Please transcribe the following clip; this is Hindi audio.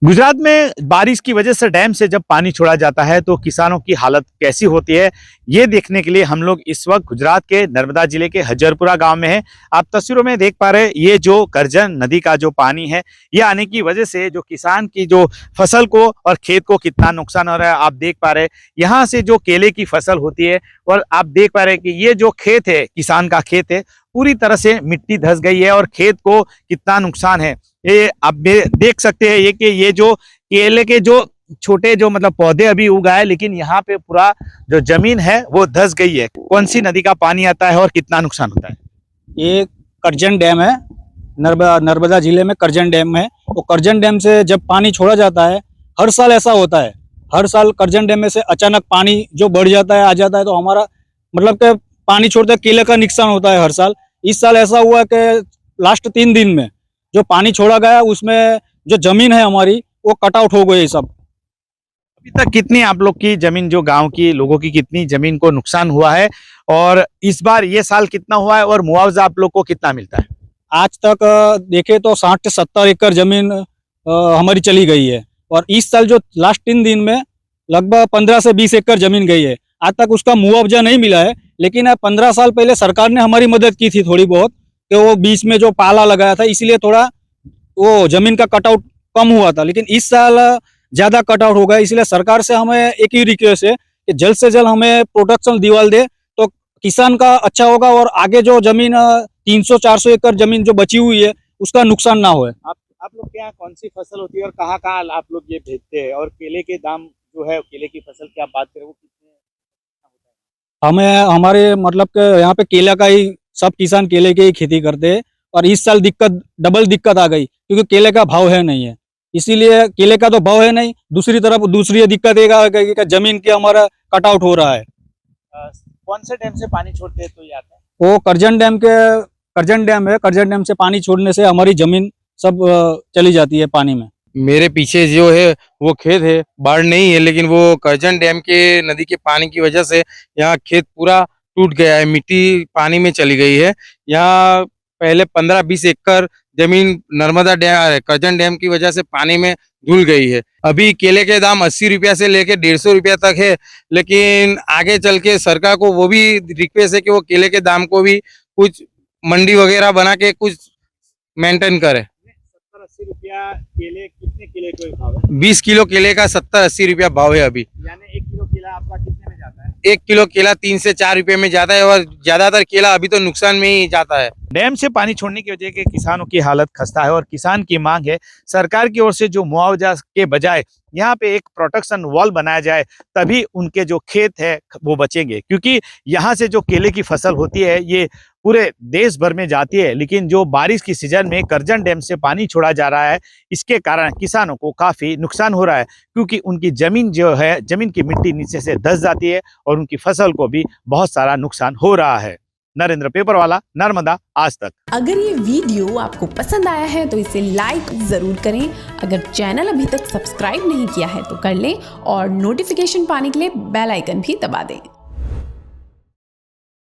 गुजरात में बारिश की वजह से डैम से जब पानी छोड़ा जाता है तो किसानों की हालत कैसी होती है, ये देखने के लिए हम लोग इस वक्त गुजरात के नर्मदा जिले के हजरपुरा गांव में हैं। आप तस्वीरों में देख पा रहे हैं, ये जो करजन नदी का जो पानी है, ये आने की वजह से जो किसान की जो फसल को और खेत को कितना नुकसान हो रहा है आप देख पा रहे हैं। यहाँ से जो केले की फसल होती है और आप देख पा रहे हैं कि ये जो खेत है, किसान का खेत है, पूरी तरह से मिट्टी धंस गई है और खेत को कितना नुकसान है ये आप देख सकते हैं। ये जो केले के जो छोटे जो मतलब पौधे अभी उगा है, लेकिन यहाँ पे पूरा जो जमीन है वो धंस गई है। कौन सी नदी का पानी आता है और कितना नुकसान होता है? ये करजन डैम है, नर्मदा जिले में करजन डैम है। तो करजन डैम से जब पानी छोड़ा जाता है, हर साल ऐसा होता है। हर साल करजन डैम में से अचानक पानी जो बढ़ जाता है, आ जाता है, तो हमारा मतलब कि पानी छोड़ते केले का नुकसान होता है हर साल। इस साल ऐसा हुआ कि लास्ट 3 दिन में जो पानी छोड़ा गया उसमें जो जमीन है हमारी वो कट आउट हो गई सब। अभी तक कितनी आप लोग की जमीन, जो गांव की लोगों की कितनी जमीन को नुकसान हुआ है और इस बार ये साल कितना हुआ है और मुआवजा आप लोग को कितना मिलता है? आज तक देखे तो 60 से 70 एकड़ जमीन हमारी चली गई है और इस साल जो लास्ट 3 दिन में लगभग 15 से 20 एकड़ जमीन गई है। आज तक उसका मुआवजा नहीं मिला है, लेकिन 15 साल पहले सरकार ने हमारी मदद की थी थोड़ी बहुत, कि वो बीच में जो पाला लगाया था इसलिए थोड़ा वो जमीन का कटआउट कम हुआ था। लेकिन इस साल ज्यादा कटआउट हो गया, इसलिए सरकार से हमें एक ही रिक्वेस्ट है कि जल्द से जल्द हमें प्रोटेक्शन दिवाल दे तो किसान का अच्छा होगा और आगे जो जमीन 300-400 एकड़ जमीन जो बची हुई है उसका नुकसान ना हो। आप लोग के यहाँ कौन सी फसल होती है और कहाँ कहाँ आप लोग ये भेजते हैं, और केले के दाम जो है, केले की फसल की आप बात करें वो कितने होता है? हमें हमारे मतलब के यहाँ पे केला का ही, सब किसान केले की ही खेती करते हैं और इस साल डबल दिक्कत आ गई क्योंकि केले का भाव है नहीं है। इसीलिए केले का तो भाव है नहीं, दूसरी तरफ दूसरी दिक्कत कि जमीन की हमारा कटआउट हो रहा है। कौन से डैम से पानी छोड़ते हैं तो ये आता है? वो करजन डैम है। करजन डैम से पानी छोड़ने से हमारी जमीन सब चली जाती है पानी में। मेरे पीछे जो है वो खेत है, बाढ़ नहीं है, लेकिन वो करजन डैम के नदी के पानी की वजह से यहाँ खेत पूरा टूट गया है, मिट्टी पानी में चली गई है। यहाँ पहले 15-20 एकड़ जमीन नर्मदा डैम, करजन डैम की वजह से पानी में धुल गई है। अभी केले के दाम 80 रुपया से लेके 150 रुपया तक है, लेकिन आगे चल के सरकार को वो भी रिक्वेस्ट है कि वो केले के दाम को भी कुछ मंडी वगैरह बना के कुछ मेंटेन करे। 70-80 रुपया केले, कितने केले को भाव है? 20 किलो केले का 70-80 रुपया भाव है अभी। यानी 1 किलो केला आपका कितने में जाता है? 1 किलो केला 3 से 4 रुपए में जाता है और ज्यादातर केला अभी तो नुकसान में ही जाता है। डैम से पानी छोड़ने की वजह से किसानों की हालत खस्ता है और किसान की मांग है सरकार की ओर से जो मुआवजा के बजाय यहाँ पे एक प्रोटेक्शन वॉल बनाया जाए, तभी उनके जो खेत है वो बचेंगे। क्योंकि यहाँ से जो केले की फसल होती है ये पूरे देश भर में जाती है, लेकिन जो बारिश की सीजन में करजन डैम से पानी छोड़ा जा रहा है, इसके कारण किसानों को काफी नुकसान हो रहा है। क्योंकि उनकी जमीन जो है, जमीन की मिट्टी नीचे से धंस जाती है और उनकी फसल को भी बहुत सारा नुकसान हो रहा है। नरेंद्र पेपरवाला, नर्मदा आज तक। अगर ये वीडियो आपको पसंद आया है तो इसे लाइक जरूर करें। अगर चैनल अभी तक सब्सक्राइब नहीं किया है तो कर लें और नोटिफिकेशन पाने के लिए बेल आइकन भी दबा दें।